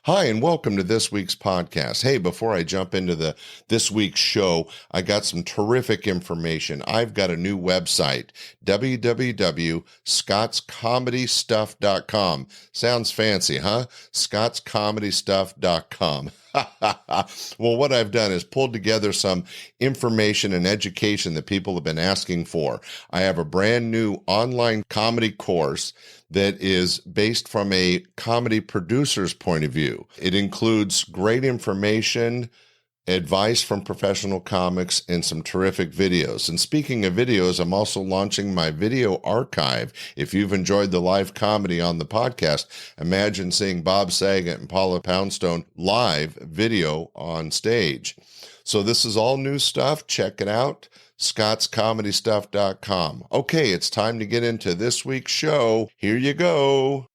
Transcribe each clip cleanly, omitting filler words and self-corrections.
Hi, and welcome to this week's podcast. Hey, before I jump into this week's show, I got some terrific information. I've got a new website, www.scottscomedystuff.com. Sounds fancy, huh? scottscomedystuff.com. Well, what I've done is pulled together some information and education that people have been asking for. I have a brand new online comedy course that is based from a comedy producer's point of view. It includes great information, advice from professional comics, and some terrific videos. And speaking of videos, I'm also launching my video archive. If you've enjoyed the live comedy on the podcast, imagine seeing Bob Saget and Paula Poundstone live video on stage. So this is all new stuff. Check it out. scottscomedystuff.com. Okay, it's time to get into this week's show. Here you go.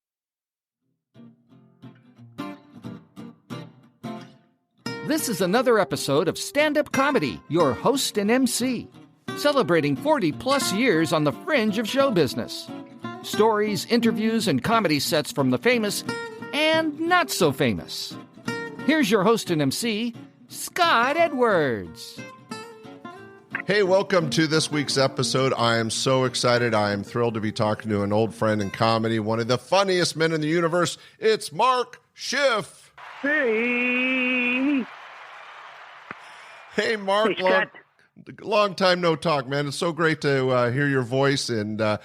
This is another episode of Standup Comedy, your host and MC, celebrating 40-plus years on the fringe of show business. Stories, interviews, and comedy sets from the famous and not so famous. Here's your host and MC, Scott Edwards. Hey, welcome to this week's episode. I am so excited. I am thrilled to be talking to an old friend in comedy, one of the funniest men in the universe. It's Schiff. Hey. Hey, Mark. Hey, long time no talk, man. It's so great to hear your voice. And I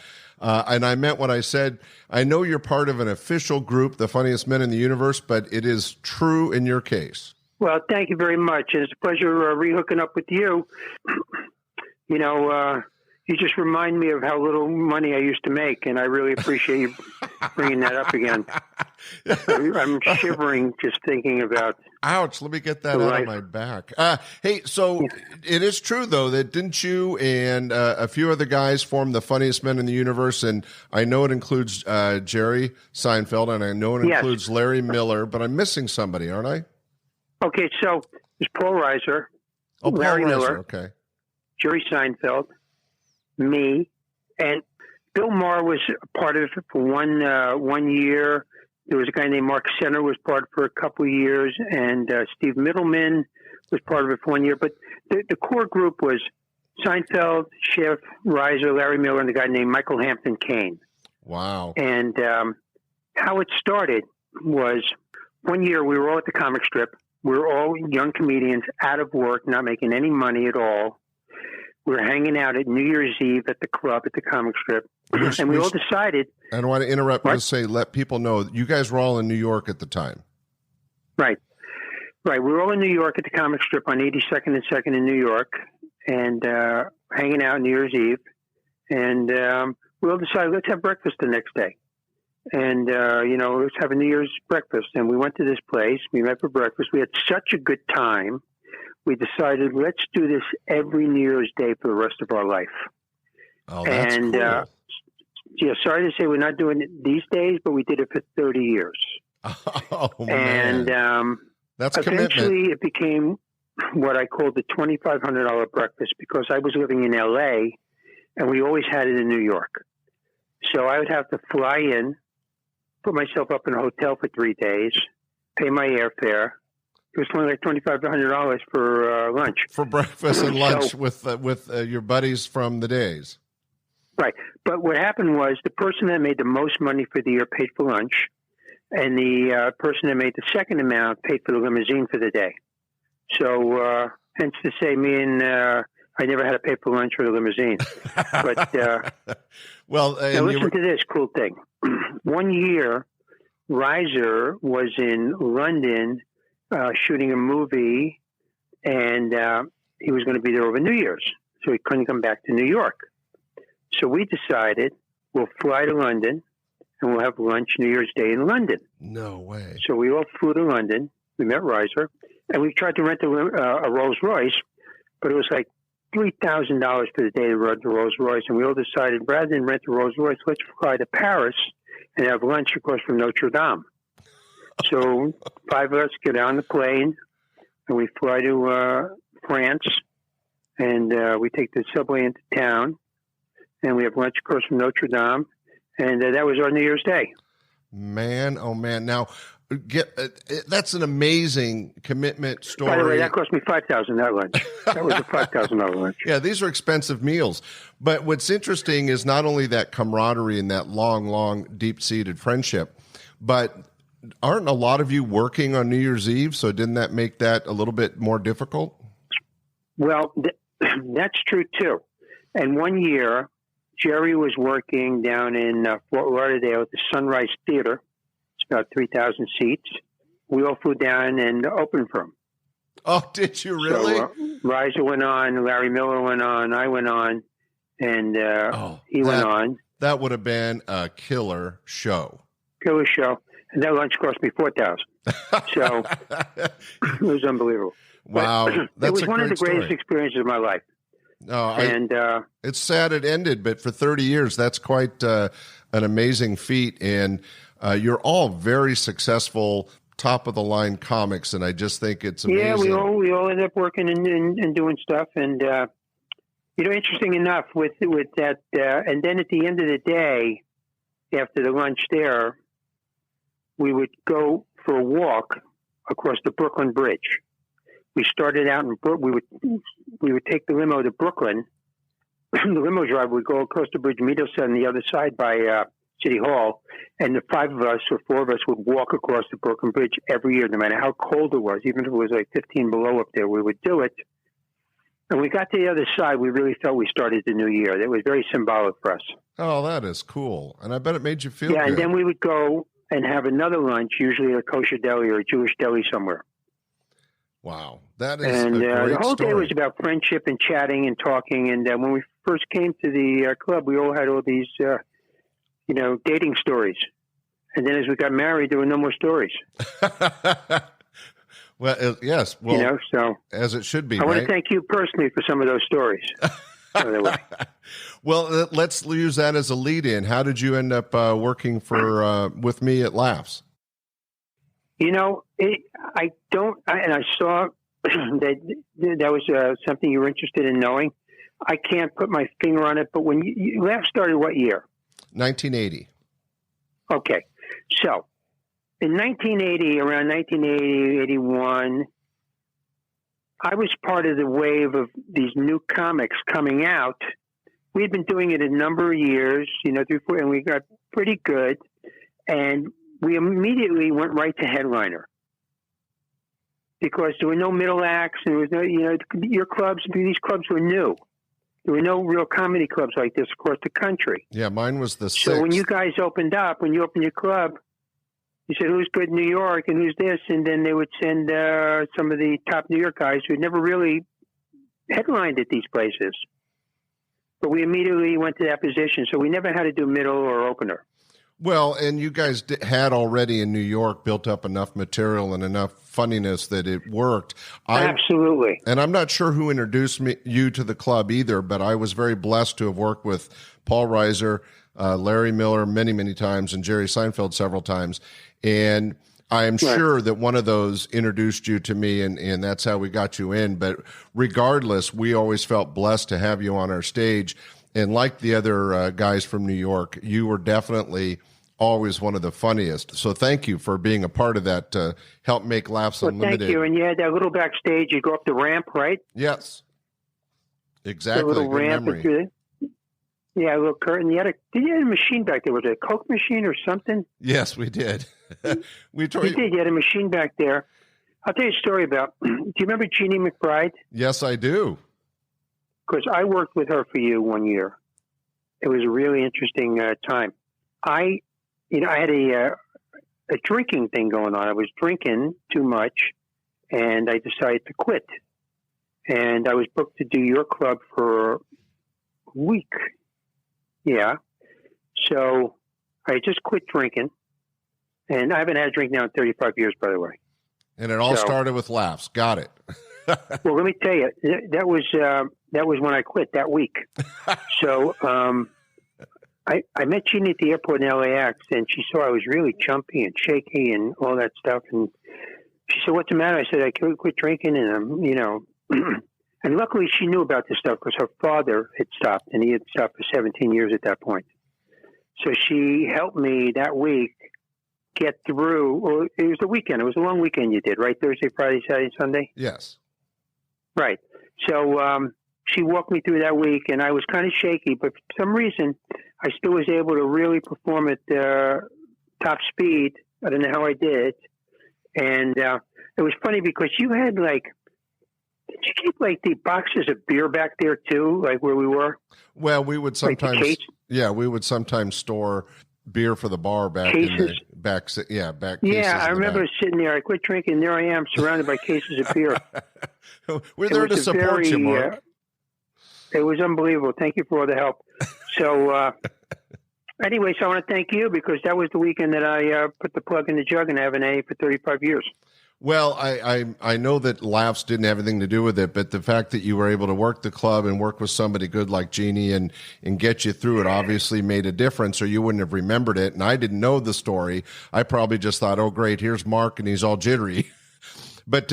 meant what I said. I know you're part of an official group, the funniest men in the universe, but it is true in your case. Well, thank you very much. And it's a pleasure re-hooking up with you. You know, you just remind me of how little money I used to make, and I really appreciate you bringing that up again. I'm shivering just thinking about. Ouch, let me get that out of my back. Hey, so it is true, though, that didn't you and a few other guys form the funniest men in the universe? And I know it includes Jerry Seinfeld, and I know it includes Larry Miller, but I'm missing somebody, aren't I? Okay, so there's Paul Reiser, Larry Miller, okay, Jerry Seinfeld, me, and Bill Maher was a part of it for one year. There was a guy named Mark Center was part for a couple of years, and Steve Middleman was part of it for 1 year. But the core group was Seinfeld, Schiff, Reiser, Larry Miller, and a guy named Michael Hampton Caine. Wow. And how it started was 1 year we were all at the comic strip. We were all young comedians out of work, not making any money at all. We were hanging out at New Year's Eve at the club at the comic strip. And we all decided. I don't want to interrupt, just say, let people know you guys were all in New York at the time. Right. We were all in New York at the comic strip on 82nd and 2nd in New York and hanging out New Year's Eve. And we all decided, let's have breakfast the next day. And, let's have a New Year's breakfast. And we went to this place. We met for breakfast. We had such a good time. We decided, let's do this every New Year's Day for the rest of our life. Oh, that's cool. Sorry to say we're not doing it these days, but we did it for 30 years. Oh, man. And that's eventually commitment. It became what I called the $2,500 breakfast because I was living in L.A., and we always had it in New York. So I would have to fly in, put myself up in a hotel for 3 days, pay my airfare. It was only like $2,500 for lunch. For breakfast and lunch with your buddies from the days. Right. But what happened was the person that made the most money for the year paid for lunch, and the person that made the second amount paid for the limousine for the day. So, hence to say, me and I never had to pay for lunch or the limousine. But well, now listen to this cool thing. 1 year, Reiser was in London shooting a movie, and he was going to be there over New Year's, so he couldn't come back to New York. So we decided we'll fly to London, and we'll have lunch New Year's Day in London. No way. So we all flew to London. We met Reiser, and we tried to rent a Rolls Royce, but it was like $3,000 for the day to rent the Rolls Royce. And we all decided, rather than rent the Rolls Royce, let's fly to Paris and have lunch across from Notre Dame. So 5 of us get on the plane, and we fly to France, and we take the subway into town, and we have lunch across from Notre Dame, and that was our New Year's Day. Man, oh man. Now, That's an amazing commitment story. By the way, that cost me $5,000 that lunch. That was a $5,000 lunch. Yeah, these are expensive meals. But what's interesting is not only that camaraderie and that long, deep-seated friendship, but aren't a lot of you working on New Year's Eve? So didn't that make that a little bit more difficult? Well, that's true too. And one year, Jerry was working down in Fort Lauderdale at the Sunrise Theater. It's about 3,000 seats. We all flew down and opened for him. Oh, did you really? So, Reiser went on, Larry Miller went on, I went on, and he went on. That would have been a killer show. Killer show. And that lunch cost me $4,000. So it was unbelievable. Wow. It was one of the greatest experiences of my life. It's sad it ended, but for 30 years, that's quite an amazing feat. And you're all very successful, top-of-the-line comics, and I just think it's amazing. Yeah, we all ended up working and doing stuff. And, interesting enough with that, and then at the end of the day, after the lunch there, we would go for a walk across the Brooklyn Bridge. We started out we would take the limo to Brooklyn. The limo driver would go across the bridge, meet us on the other side by City Hall, and the four of us would walk across the Brooklyn Bridge every year, no matter how cold it was. Even if it was like 15 below up there, we would do it. And we got to the other side, we really felt we started the new year. It was very symbolic for us. Oh, that is cool. And I bet it made you feel good. And then we would go and have another lunch, usually at a kosher deli or a Jewish deli somewhere. Wow, that is and a great the whole story. day was about friendship and chatting and talking. And when we first came to the club, we all had all these, dating stories. And then as we got married, there were no more stories. Well, yes. Well, so as it should be. I want to thank you personally for some of those stories. Well, let's use that as a lead-in. How did you end up working with me at Laughs? I saw that was something you were interested in knowing. I can't put my finger on it, but when you Laugh started what year? 1980. Okay. So in 1980, around 1980, 81, I was part of the wave of these new comics coming out. We had been doing it a number of years, 3, 4, and we got pretty good. And we immediately went right to headliner because there were no middle acts. And there was no, your clubs, these clubs were new. There were no real comedy clubs like this across the country. Yeah, mine was the 6th. So when you guys opened up, when you opened your club, you said, who's good in New York and who's this? And then they would send some of the top New York guys who had never really headlined at these places. But we immediately went to that position. So we never had to do middle or opener. Well, and you guys had already in New York built up enough material and enough funniness that it worked. Absolutely. And I'm not sure who introduced you to the club either, but I was very blessed to have worked with Paul Reiser, Larry Miller many, many times, and Jerry Seinfeld several times. And I am sure that one of those introduced you to me, and that's how we got you in. But regardless, we always felt blessed to have you on our stage. And like the other guys from New York, you were definitely always one of the funniest. So thank you for being a part of that to help make Laughs Unlimited. Thank you. And you had that little backstage. You go up the ramp, right? Yes. Exactly. The little good ramp. memory. Yeah, a little curtain. Did you have a machine back there? Was it a Coke machine or something? Yes, we did. You did. You had a machine back there. I'll tell you a story about, do you remember Jeannie McBride? Yes, I do. Because I worked with her for you one year. It was a really interesting time. I had a drinking thing going on. I was drinking too much, and I decided to quit. And I was booked to do your club for a week. Yeah. So I just quit drinking, and I haven't had a drink now in 35 years, by the way. And it all started with Laughs. Got it. Well, let me tell you, that was when I quit that week. So I met Jeannie at the airport in LAX, and she saw I was really chumpy and shaky and all that stuff. And she said, "What's the matter?" I said, "I quit drinking," and and luckily she knew about this stuff because her father had stopped, and he had stopped for 17 years at that point. So she helped me that week get through. Well, it was the weekend. It was a long weekend you did, right? Thursday, Friday, Saturday, Sunday? Yes. Right. So she walked me through that week, and I was kind of shaky, but for some reason, I still was able to really perform at top speed. I don't know how I did. And it was funny because you had did you keep the boxes of beer back there too, like where we were? Well, we would sometimes, we would sometimes store beer for the bar back cases. in the back. Back. Yeah, I remember sitting there. I quit drinking. There I am, surrounded by cases of beer. We're there to support you, Mark. It was unbelievable. Thank you for all the help. So, anyway, so I want to thank you because that was the weekend that I put the plug in the jug and I have an A for 35 years. Well, I know that laughs didn't have anything to do with it, but the fact that you were able to work the club and work with somebody good like Jeannie and get you through it obviously made a difference, or you wouldn't have remembered it. And I didn't know the story. I probably just thought, oh, great, here's Mark, and he's all jittery. But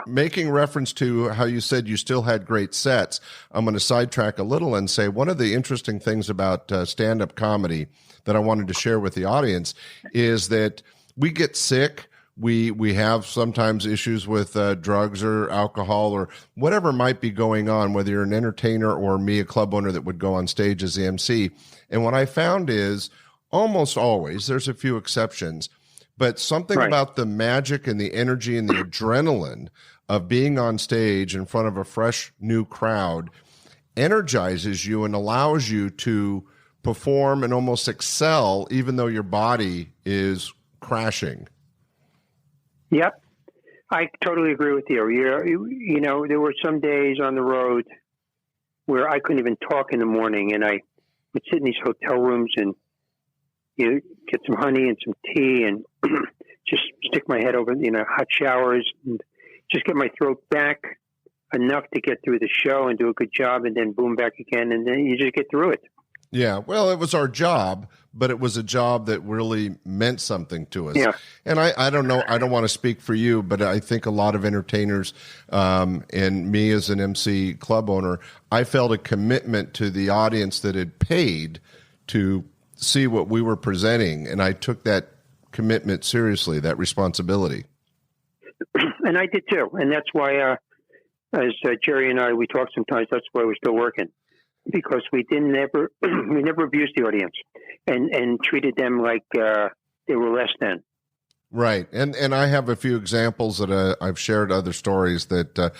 making reference to how you said you still had great sets, I'm going to sidetrack a little and say one of the interesting things about stand-up comedy that I wanted to share with the audience is that we get sick. We have sometimes issues with drugs or alcohol or whatever might be going on, whether you're an entertainer or me, a club owner that would go on stage as the MC. And what I found is almost always, there's a few exceptions, but something about the magic and the energy and the adrenaline of being on stage in front of a fresh new crowd energizes you and allows you to perform and almost excel even though your body is crashing. Yep. I totally agree with you. You know, there were some days on the road where I couldn't even talk in the morning, and I would sit in these hotel rooms and get some honey and some tea and just stick my head over, hot showers and just get my throat back enough to get through the show and do a good job, and then boom, back again, and then you just get through it. Yeah, well, it was our job, but it was a job that really meant something to us. Yeah. And I don't know, I don't want to speak for you, but I think a lot of entertainers and me as an MC club owner, I felt a commitment to the audience that had paid to see what we were presenting, and I took that commitment seriously, that responsibility. And I did too, and that's why, as Jerry and we talk sometimes, that's why we're still working. Because we never abused the audience and treated them like they were less than. Right. And I have a few examples that I've shared other stories that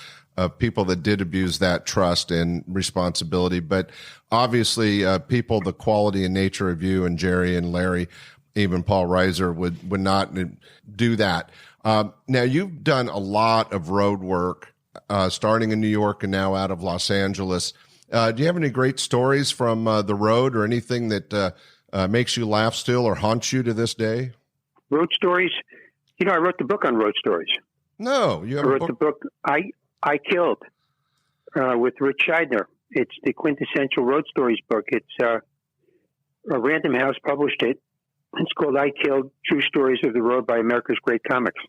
people that did abuse that trust and responsibility. But obviously people, the quality and nature of you and Jerry and Larry, even Paul Reiser would not do that. Now you've done a lot of road work starting in New York and now out of Los Angeles. Do you have any great stories from the road or anything that makes you laugh still or haunts you to this day? Road stories? I wrote the book on road stories. No, you have I wrote the book I Killed with Rich Scheidner. It's the quintessential road stories book. It's a Random House published it. It's called I Killed, True Stories of the Road by America's Great Comics.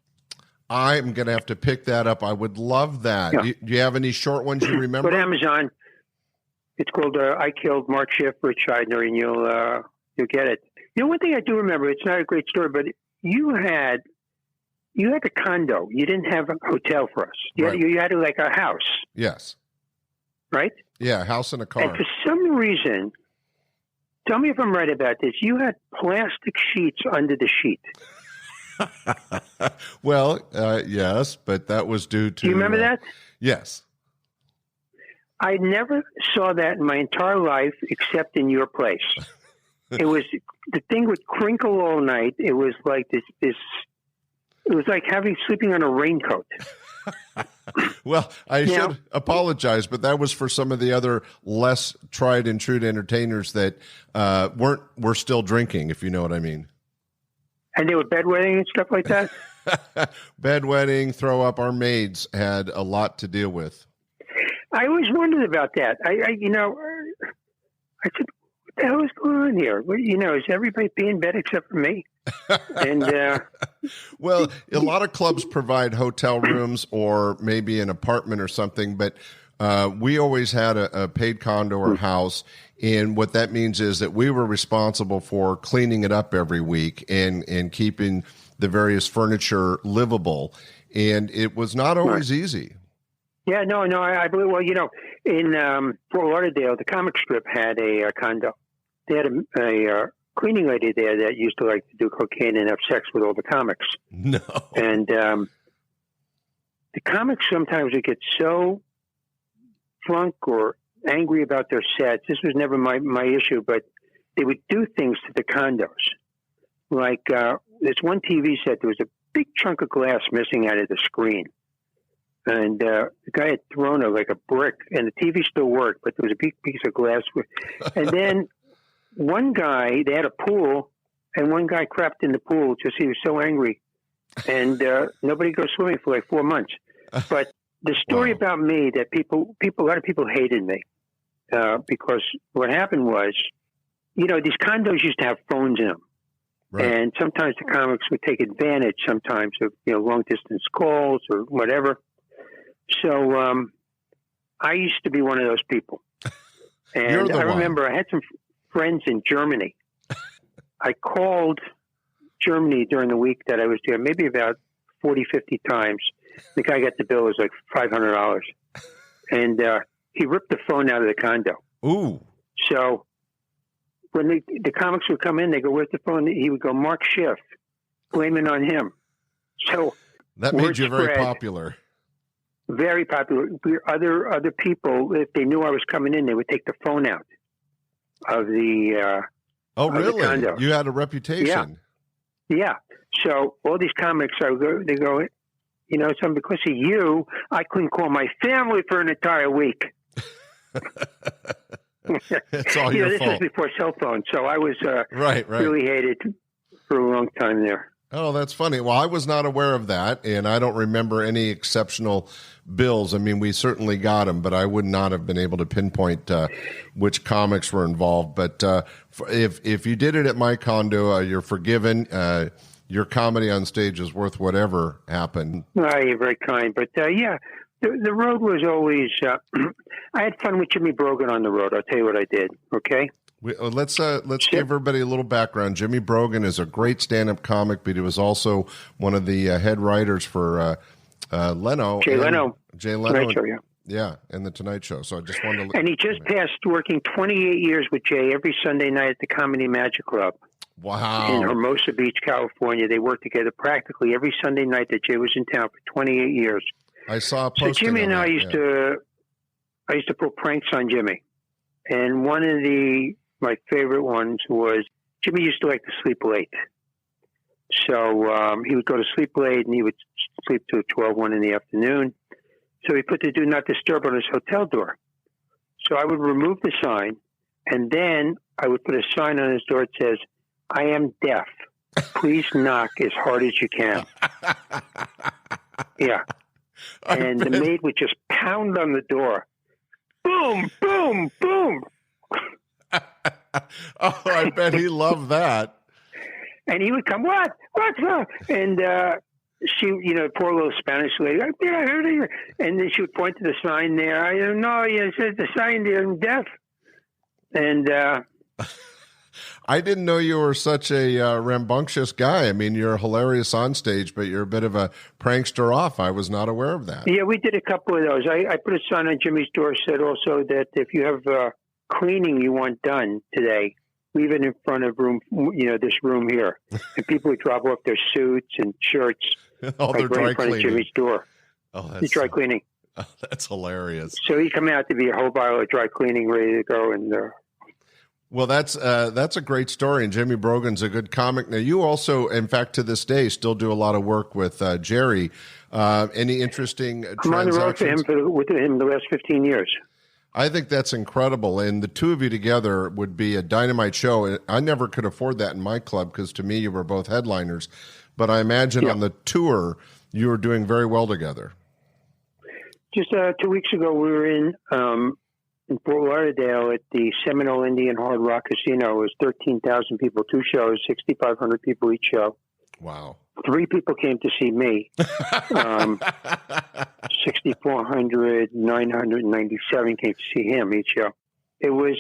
I'm going to have to pick that up. I would love that. Yeah. Do you have any short ones you remember? Go to Amazon. It's called I Killed MarkSchiff, Rich Scheidner, and you'll get it. One thing I do remember, it's not a great story, but you had a condo. You didn't have a hotel for us. You had like a house. Yes. Right? Yeah, a house and a car. And for some reason, tell me if I'm right about this, you had plastic sheets under the sheet. Well, yes, but that was due to... Do you remember that? Yes. I never saw that in my entire life except in your place. It was, the thing would crinkle all night. It was like this it was like sleeping on a raincoat. Well, I should apologize, but that was for some of the other less tried and true entertainers that were still drinking, if you know what I mean. And they were bedwetting and stuff like that? Bedwetting, throw up. Our maids had a lot to deal with. I always wondered about that. I said, what the hell is going on here? Is everybody being bed except for me? And well, a lot of clubs provide hotel rooms or maybe an apartment or something, but we always had a paid condo or house. And what that means is that we were responsible for cleaning it up every week and keeping the various furniture livable. And it was not always easy. Yeah, no, I believe, well, in Fort Lauderdale, the comic strip had a condo. They had a cleaning lady there that used to like to do cocaine and have sex with all the comics. No. And the comics sometimes would get so drunk or angry about their sets. This was never my issue, but they would do things to the condos. Like this one TV set, there was a big chunk of glass missing out of the screen. And the guy had thrown it like a brick, and the TV still worked, but there was a big piece of glass. And then one guy, they had a pool, and one guy crapped in the pool just he was so angry. And nobody goes swimming for like 4 months. But the story about me that a lot of people hated me because what happened was, these condos used to have phones in them. Right. And sometimes the comics would take advantage sometimes of, long distance calls or whatever. So I used to be one of those people. And I remember I had some friends in Germany. I called Germany during the week that I was there, maybe about 40, 50 times. The guy got the bill, it was like $500. And he ripped the phone out of the condo. Ooh. So when the comics would come in, they go, "Where's the phone?" He would go, "MarkSchiff," blaming on him. So that made you very popular. Very popular. Other people, if they knew I was coming in, they would take the phone out of the oh, really? The condo. You had a reputation. Yeah. So all these comics, they go, so because of you, I couldn't call my family for an entire week. It's all your this fault. was before cell phones, so I was right. really hated for a long time there. Oh, that's funny. Well, I was not aware of that, and I don't remember any exceptional bills. I mean, we certainly got them, but I would not have been able to pinpoint which comics were involved. But if you did it at my condo, you're forgiven. Your comedy on stage is worth whatever happened. Well, you're very kind. But, the road was always I had fun with Jimmy Brogan on the road. I'll tell you what I did, okay? Let's give everybody a little background. Jimmy Brogan is a great stand-up comic, but he was also one of the head writers for Leno. Jay Leno. Tonight Show, yeah, and The Tonight Show. So I just wanted to... And he just passed working 28 years with Jay every Sunday night at the Comedy Magic Club. Wow. In Hermosa Beach, California. They worked together practically every Sunday night that Jay was in town for 28 years. I saw a posting. So Jimmy and I used to pull pranks on Jimmy. And one of my favorite ones was Jimmy used to like to sleep late. So he would go to sleep late and he would sleep till 12, 1 in the afternoon. So he put the do not disturb on his hotel door. So I would remove the sign and then I would put a sign on his door that says, "I am deaf. Please knock as hard as you can." Yeah. And the maid would just pound on the door. Boom, boom, boom. Oh, I bet he loved that. And he would come, what's wrong? And she, poor little Spanish lady, and then she would point to the sign there. I don't know, it says the sign there, I'm deaf. And I didn't know you were such a rambunctious guy. I mean, you're hilarious on stage, but you're a bit of a prankster off. I was not aware of that. Yeah, we did a couple of those. I put a sign on Jimmy's door, said also that if you have cleaning you want done today, leave it in front of this room here. And people would drop off their suits and shirts right in front of Jimmy's door. Oh, that's dry cleaning. Oh, that's hilarious. So he'd come out to be a whole bottle of dry cleaning ready to go. And well, that's a great story. And Jimmy Brogan's a good comic. Now, you also, in fact, to this day, still do a lot of work with Jerry. Any interesting I'm on the road with him the last 15 years. I think that's incredible. And the two of you together would be a dynamite show. I never could afford that in my club because to me, you were both headliners. But I imagine on the tour, you were doing very well together. Just 2 weeks ago, we were in Fort Lauderdale at the Seminole Indian Hard Rock Casino. It was 13,000 people, 2 shows, 6,500 people each show. Wow. 3 people came to see me. 6,400, 997 came to see him each show. It was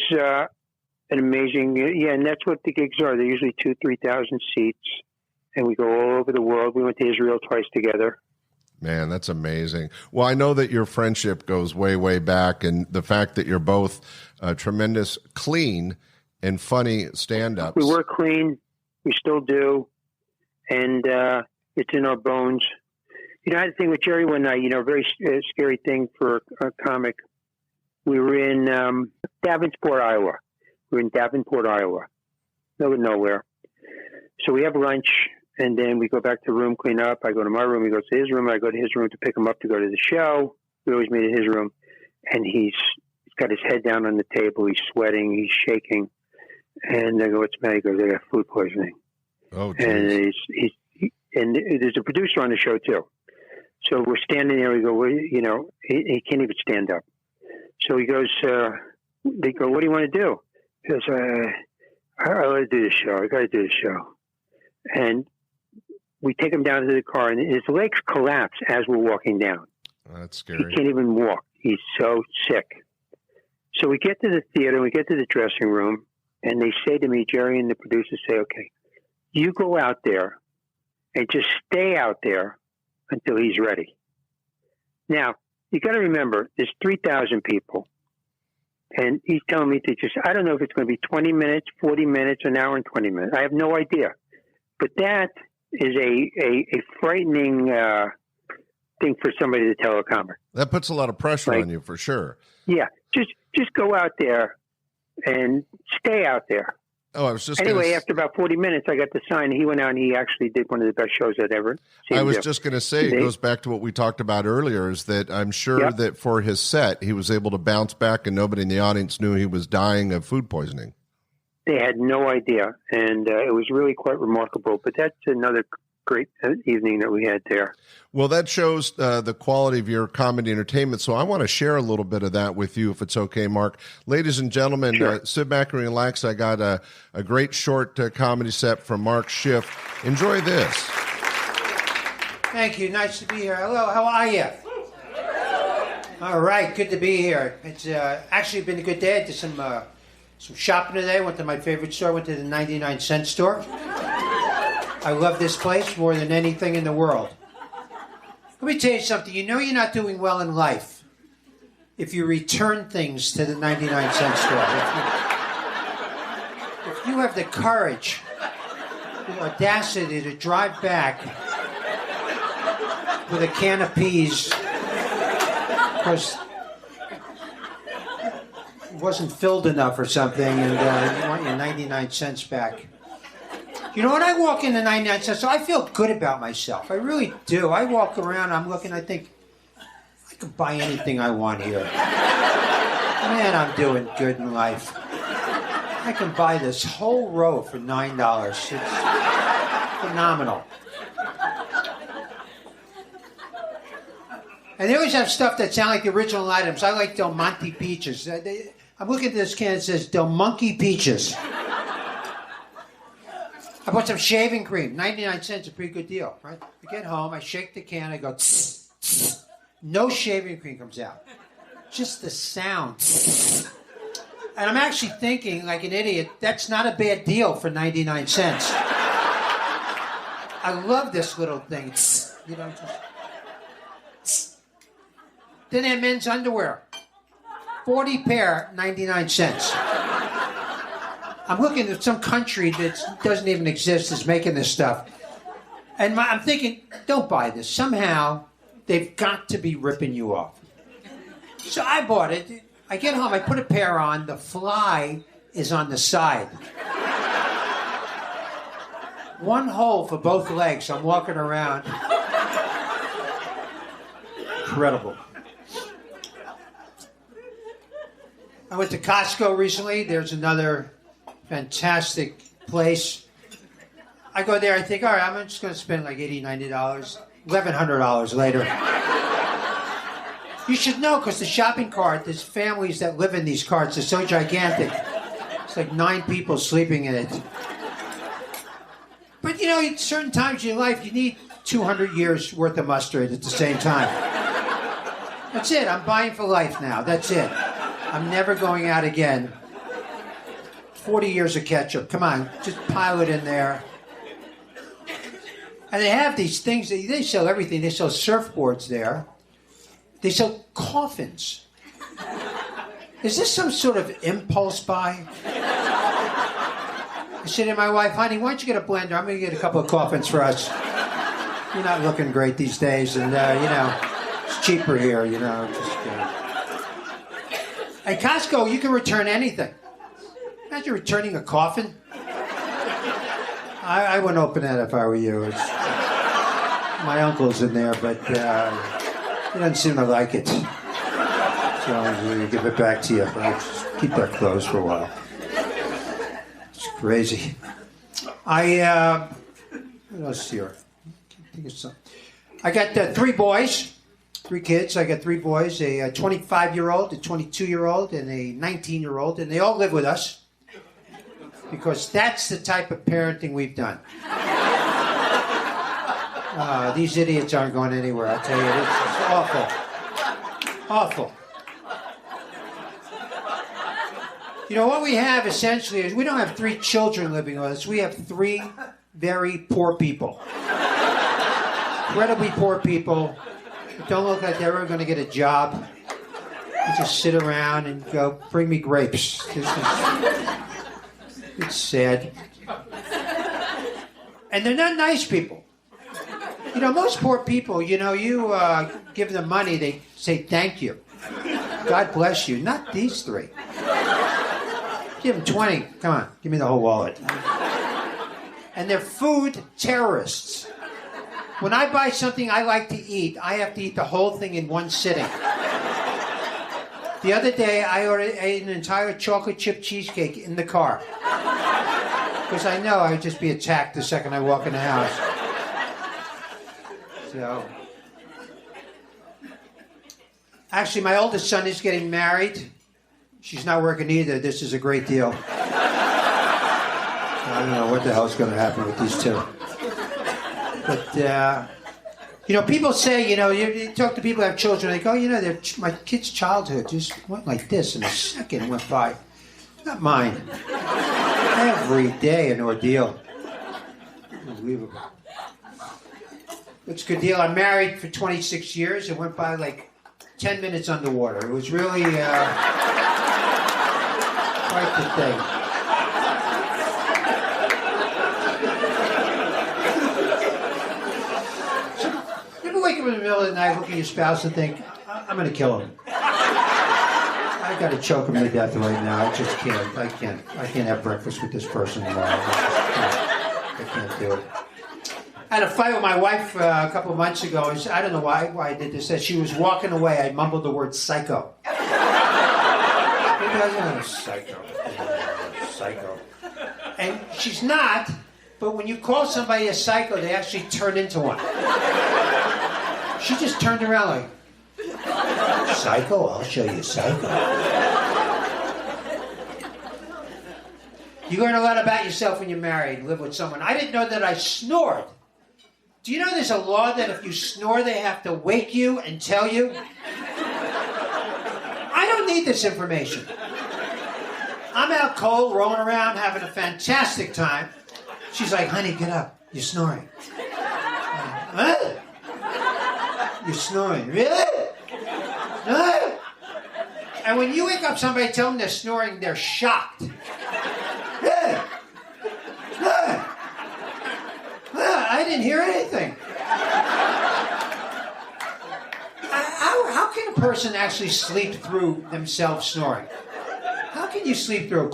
an amazing, and that's what the gigs are. They're usually 2,000, 3,000 seats, and we go all over the world. We went to Israel twice together. Man, that's amazing. Well, I know that your friendship goes way, way back, and the fact that you're both tremendous, clean, and funny stand-ups. We were clean. We still do. And it's in our bones. I had a thing with Jerry one night, very scary thing for a comic. We were in Davenport, Iowa. Middle of nowhere. So we have lunch, and then we go back to the room, clean up. I go to my room. He goes to his room. I go to his room to pick him up to go to the show. We always meet in his room. And he's got his head down on the table. He's sweating. He's shaking. And I go, what's the matter? He goes, I got food poisoning. Oh, geez. And there's a producer on the show, too. So we're standing there. We go, well, he can't even stand up. So he goes, they go, what do you want to do? He goes, I got to do the show. I got to do the show. And we take him down to the car, and his legs collapse as we're walking down. That's scary. He can't even walk. He's so sick. So we get to the theater, we get to the dressing room, and they say to me, Jerry and the producers say, okay, you go out there and just stay out there until he's ready. Now, you got to remember, there's 3,000 people. And he's telling me to I don't know if it's going to be 20 minutes, 40 minutes, an hour and 20 minutes. I have no idea. But that is a frightening thing for somebody to tell a comic. That puts a lot of pressure on you, for sure. Yeah. Just go out there and stay out there. Oh, I was just anyway. After about 40 minutes, I got the sign. He went out and he actually did one of the best shows I'd ever seen. I was just going to say, it goes back to what we talked about earlier, is that I'm sure that for his set, he was able to bounce back and nobody in the audience knew he was dying of food poisoning. They had no idea, and it was really quite remarkable. But that's another great evening that we had there. Well, that shows the quality of your comedy entertainment. So I want to share a little bit of that with you, if it's okay, Mark. Ladies and gentlemen, sure. Sit back and relax. I got a great short comedy set from MarkSchiff. Enjoy this. Thank you. Nice to be here. Hello. How are you? All right. Good to be here. It's actually been a good day. I did some shopping today. Went to my favorite store. Went to the 99-cent store. I love this place more than anything in the world. Let me tell you something. You're not doing well in life if you return things to the 99-cent store. If you have the courage, the audacity to drive back with a can of peas because it wasn't filled enough or something, and you want your 99 cents back. You know, when I walk into 99 cents, so I feel good about myself. I really do. I walk around, I'm looking, I think, I could buy anything I want here. Man, I'm doing good in life. I can buy this whole row for $9. It's phenomenal. And they always have stuff that sound like the original items. I like Del Monte peaches. I'm looking at this can, it says Del Monkey peaches. I bought some shaving cream. 99 cents, a pretty good deal, right? I get home, I shake the can, I go, tss, tss. No shaving cream comes out. Just the sound. Tss. And I'm actually thinking, like an idiot, that's not a bad deal for 99 cents. I love this little thing. Tss. You know, just... Tss. Then they have men's underwear. 40 pair, 99 cents. I'm looking at some country that doesn't even exist is making this stuff. And I'm thinking, don't buy this. Somehow, they've got to be ripping you off. So I bought it. I get home, I put a pair on. The fly is on the side. One hole for both legs. I'm walking around. Incredible. I went to Costco recently. There's another fantastic place. I go there, I think, all right, I'm just going to spend like $80, $90. $1,100 later. You should know, because the shopping cart, there's families that live in these carts. They're so gigantic. It's like 9 people sleeping in it. But, you know, at certain times in your life, you need 200 years worth of mustard at the same time. That's it. I'm buying for life now. That's it. I'm never going out again. 40 years of ketchup. Come on, just pile it in there. And they have these things. They sell everything. They sell surfboards there. They sell coffins. Is this some sort of impulse buy? I said to my wife, honey, why don't you get a blender? I'm going to get a couple of coffins for us. You're not looking great these days, and, it's cheaper here, At Costco, you can return anything. Imagine returning a coffin. I wouldn't open that if I were you. My uncle's in there, but he doesn't seem to like it. So I'm going to give it back to you. I'll just keep that closed for a while. It's crazy. What else here? I got 3 boys, 3 kids. I got 3 boys, a 25-year-old, a 22-year-old, and a 19-year-old, and they all live with us because that's the type of parenting we've done. These idiots aren't going anywhere, I tell you. It's awful. Awful. What we have essentially is we don't have 3 children living with us. We have 3 very poor people. Incredibly poor people who don't look like they're ever going to get a job. They just sit around and go, bring me grapes. It's sad. And they're not nice people. Most poor people, you give them money, they say thank you. God bless you. Not these 3. Give them 20. Come on, give me the whole wallet. And they're food terrorists. When I buy something I like to eat, I have to eat the whole thing in one sitting. The other day, I ate an entire chocolate chip cheesecake in the car. Because I know I would just be attacked the second I walk in the house. So, actually, my oldest son is getting married. She's not working either. This is a great deal. I don't know what the hell's going to happen with these 2. But, people say, you talk to people who have children, they go, my kid's childhood just went like this, and a second went by. Not mine. Every day an ordeal. Unbelievable. It's a good deal. I'm married for 26 years. It went by like 10 minutes underwater. It was really quite the thing. You ever wake up in the middle of the night, look at your spouse and think, I'm going to kill him. I got to choke him to death right now. I just can't. I can't have breakfast with this person tomorrow. I can't do it. I had a fight with my wife a couple of months ago. I don't know why I did this. As she was walking away, I mumbled the word psycho. Psycho. And she's not, but when you call somebody a psycho, they actually turn into one. She just turned around like, psycho? I'll show you psycho. You learn a lot about yourself when you're married, live with someone. I didn't know that I snored. Do you know there's a law that if you snore, they have to wake you and tell you? I don't need this information. I'm out cold, rolling around, having a fantastic time. She's like, honey, get up. You're snoring. What? You're snoring. Really? No. And when you wake up somebody, tell them they're snoring, they're shocked. Yeah. Yeah. I didn't hear anything. How can a person actually sleep through themselves snoring? How can you sleep through?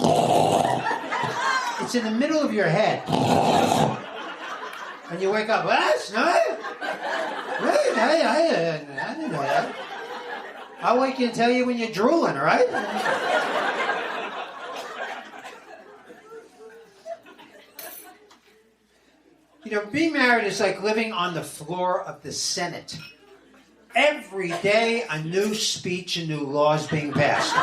It's in the middle of your head. And you wake up, what? Snoring? Really? I didn't know that. I'll wake you and tell you when you're drooling, all right? Being married is like living on the floor of the Senate. Every day, a new speech and new laws being passed.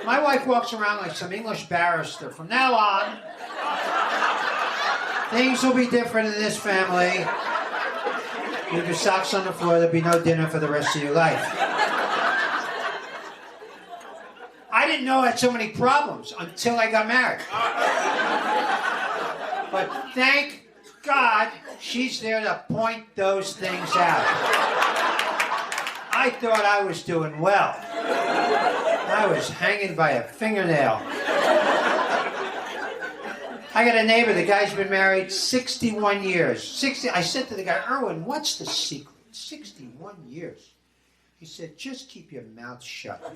My wife walks around like some English barrister. From now on, Things will be different in this family. Leave your socks on the floor, there'll be no dinner for the rest of your life. I didn't know I had so many problems until I got married. But thank God she's there to point those things out. I thought I was doing well. I was hanging by a fingernail. I got a neighbor, the guy's been married 61 years. I said to the guy, Erwin, what's the secret? 61 years. He said, just keep your mouth shut. Shut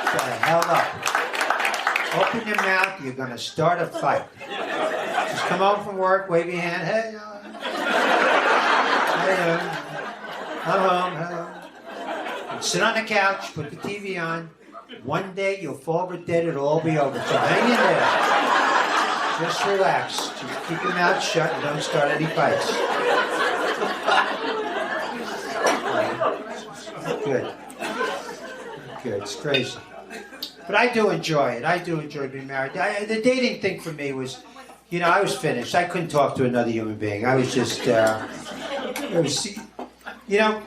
the hell up. Open your mouth, you're going to start a fight. Just come home from work, wave your hand, hey, I'm home, hello. And sit on the couch, put the TV on. One day you'll fall over dead, it'll all be over. So hang in there. Just relax. Just keep your mouth shut and don't start any fights. Good. It's crazy. But I do enjoy it. I do enjoy being married. The dating thing for me was, I was finished. I couldn't talk to another human being. I was just, you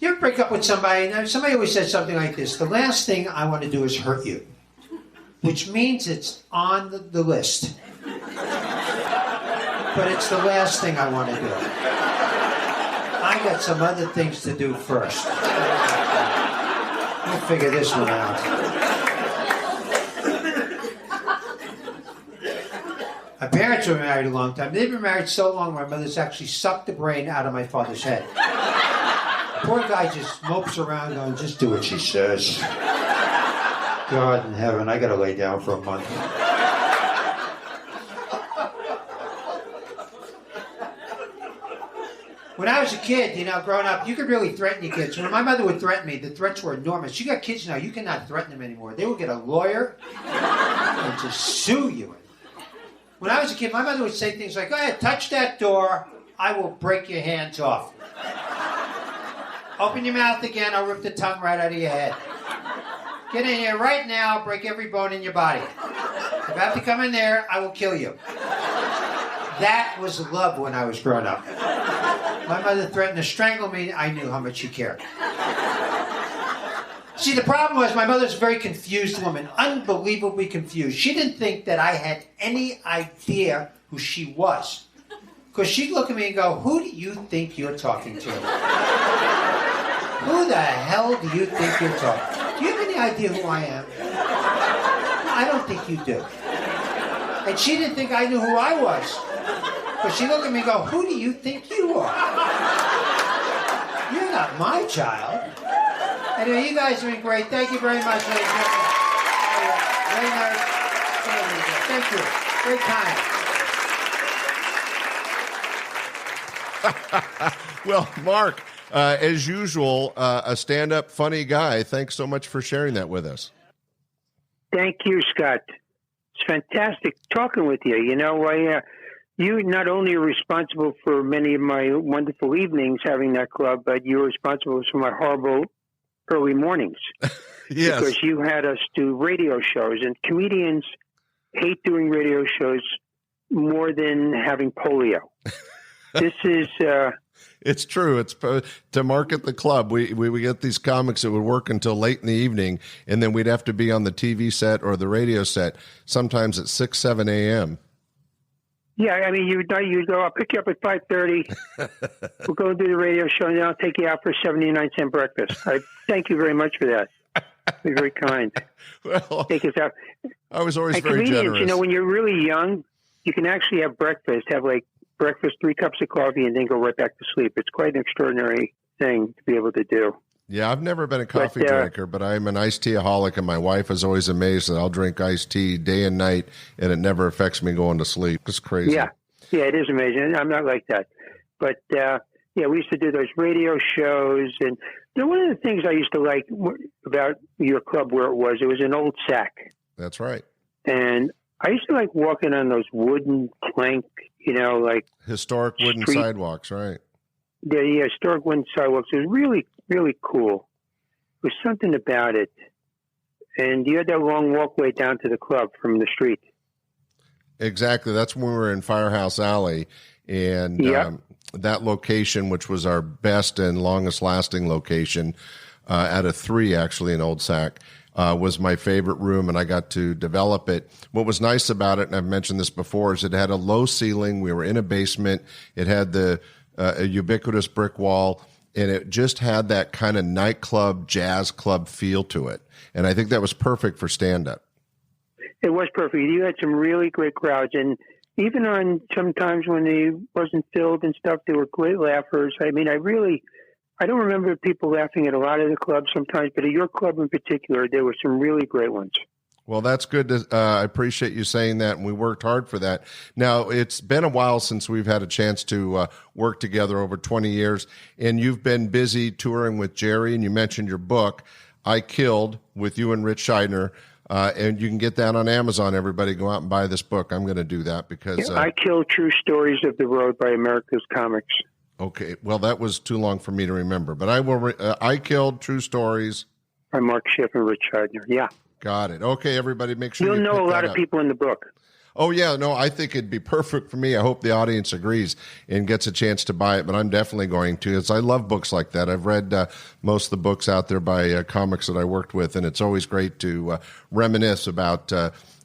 ever break up with somebody, and somebody always says something like this, the last thing I want to do is hurt you, which means it's on the list. But it's the last thing I want to do. I got some other things to do first. We'll figure this one out. My parents were married a long time. They've been married so long, my mother's actually sucked the brain out of my father's head. Poor guy just mopes around going, just do what she says. God in heaven, I gotta lay down for a month. When I was a kid, growing up, you could really threaten your kids. When my mother would threaten me, the threats were enormous. You got kids now, you cannot threaten them anymore. They will get a lawyer and just sue you. When I was a kid, my mother would say things like, go ahead, touch that door, I will break your hands off. Open your mouth again, I'll rip the tongue right out of your head. Get in here right now, I'll break every bone in your body. If I have to come in there, I will kill you. That was love when I was growing up. My mother threatened to strangle me, I knew how much she cared. See, the problem was my mother's a very confused woman, unbelievably confused. She didn't think that I had any idea who she was. Because she'd look at me and go, who do you think you're talking to? Who the hell do you think you're talking to? Do you have any idea who I am? I don't think you do. And she didn't think I knew who I was. But she looked at me and go, who do you think you are? You're not my child. Anyway, you guys have been great. Thank you very much, ladies and gentlemen. Very nice. Thank you. Very kind. Well, Mark, as usual, a stand-up funny guy. Thanks so much for sharing that with us. Thank you, Scott. It's fantastic talking with you. You not only are responsible for many of my wonderful evenings having that club, but you're responsible for my horrible early mornings. Yes. Because you had us do radio shows, and comedians hate doing radio shows more than having polio. This is... It's true. It's to market the club. We get these comics that would work until late in the evening, and then we'd have to be on the TV set or the radio set, sometimes at 6, 7 a.m. Yeah, I mean, you'd go, I'll pick you up at 5:30. We'll go do the radio show, and then I'll take you out for a 79-cent breakfast. I thank you very much for that. You're very kind. Well, take us out. I was always and very comedians, generous. When you're really young, you can actually have breakfast, breakfast, 3 cups of coffee, and then go right back to sleep. It's quite an extraordinary thing to be able to do. Yeah, I've never been a coffee drinker, but I'm an iced tea-aholic, and my wife is always amazed that I'll drink iced tea day and night, and it never affects me going to sleep. It's crazy. Yeah, it is amazing. I'm not like that. But, we used to do those radio shows, and one of the things I used to like about your club where it was an old sack. That's right. And I used to like walking on those wooden plank, historic wooden sidewalks, right? Yeah, historic wooden sidewalks. It was really, really cool. There was something about it. And you had that long walkway down to the club from the street. Exactly. That's when we were in Firehouse Alley, and that location, which was our best and longest lasting location, out of 3 actually in Old Sac, was my favorite room, and I got to develop it. What was nice about it, and I've mentioned this before, is it had a low ceiling. We were in a basement. It had a ubiquitous brick wall, and it just had that kind of nightclub, jazz club feel to it. And I think that was perfect for stand-up. It was perfect. You had some really great crowds, and even on sometimes when it wasn't filled and stuff, there were great laughers. I mean, I don't remember people laughing at a lot of the clubs sometimes, but at your club in particular, there were some really great ones. Well, that's good. I appreciate you saying that, and we worked hard for that. Now, it's been a while since we've had a chance to work together, over 20 years, and you've been busy touring with Jerry, and you mentioned your book, I Killed, with you and Rich Scheidner, and you can get that on Amazon. Everybody go out and buy this book. I'm going to do that because... I Killed, True Stories of the Road by Markis Comics. Okay, well, that was too long for me to remember, but I will. I Killed, True Stories by Mark Schiff and Rich Scheidner. Yeah, got it. Okay, everybody, make sure you'll know a lot of people in the book. Oh yeah, no, I think it'd be perfect for me. I hope the audience agrees and gets a chance to buy it, but I'm definitely going to. As I love books like that. I've read most of the books out there by comics that I worked with, and it's always great to reminisce about.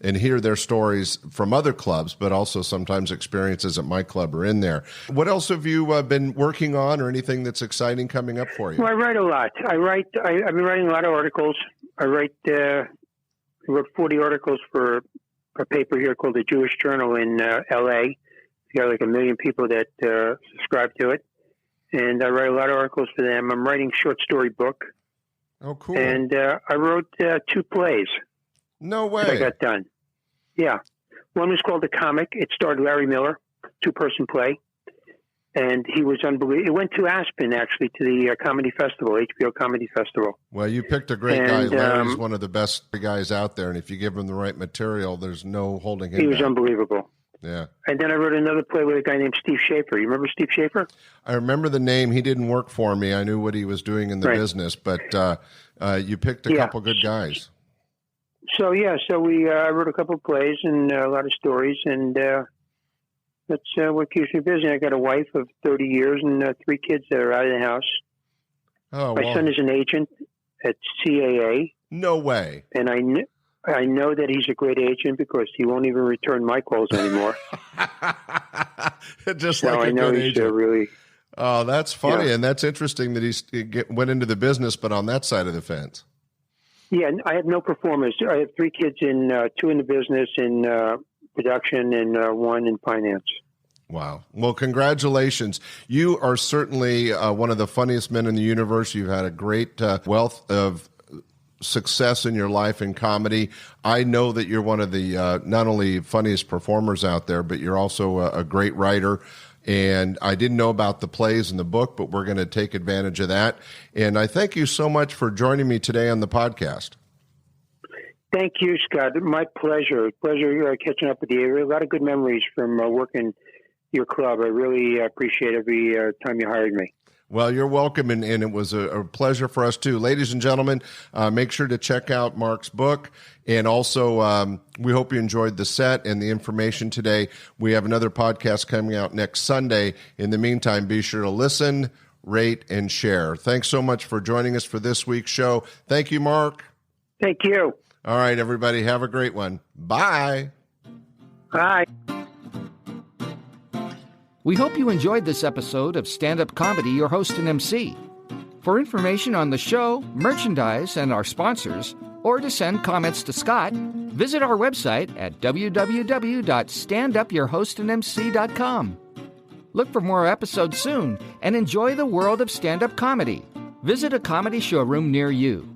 And hear their stories from other clubs, but also sometimes experiences at my club are in there. What else have you been working on, or anything that's exciting coming up for you? Well, I write a lot. I've been writing a lot of articles. I wrote 40 articles for a paper here called the Jewish Journal in L.A. You got like 1 million people that subscribe to it. And I write a lot of articles for them. I'm writing a short story book. Oh, cool. And I wrote 2 plays. No way. I got done. Yeah. One was called The Comic. It starred Larry Miller, 2-person play. And he was unbelievable. It went to Aspen, actually, to the comedy festival, HBO Comedy Festival. Well, you picked a great guy. Larry's one of the best guys out there. And if you give him the right material, there's no holding him He was down. Unbelievable. Yeah. And then I wrote another play with a guy named Steve Schaefer. You remember Steve Schaefer? I remember the name. He didn't work for me. I knew what he was doing in the business. But you picked a couple good guys. So we I wrote a couple of plays and a lot of stories, and that's what keeps me busy. I got a wife of 30 years and 3 kids that are out of the house. Oh, My son is an agent at CAA. No way. And I know that he's a great agent because he won't even return my calls anymore. Just so like I know good he's agent. Really. Oh, that's funny, and that's interesting that he went into the business, but on that side of the fence. Yeah, I have no performers. I have 3 kids, 2 in the business, in production, and 1 in finance. Wow. Well, congratulations. You are certainly one of the funniest men in the universe. You've had a great wealth of success in your life in comedy. I know that you're one of the not only funniest performers out there, but you're also a great writer. And I didn't know about the plays in the book, but we're going to take advantage of that. And I thank you so much for joining me today on the podcast. Thank you, Scott. My pleasure. Pleasure catching up with you. A lot of good memories from working your club. I really appreciate every time you hired me. Well, you're welcome, and it was a pleasure for us, too. Ladies and gentlemen, make sure to check out Mark's book, and also we hope you enjoyed the set and the information today. We have another podcast coming out next Sunday. In the meantime, be sure to listen, rate, and share. Thanks so much for joining us for this week's show. Thank you, Mark. Thank you. All right, everybody, have a great one. Bye. Bye. We hope you enjoyed this episode of Stand-Up Comedy, your host and MC. For information on the show, merchandise, and our sponsors, or to send comments to Scott, visit our website at www.standupyourhostandmc.com. Look for more episodes soon and enjoy the world of stand-up comedy. Visit a comedy showroom near you.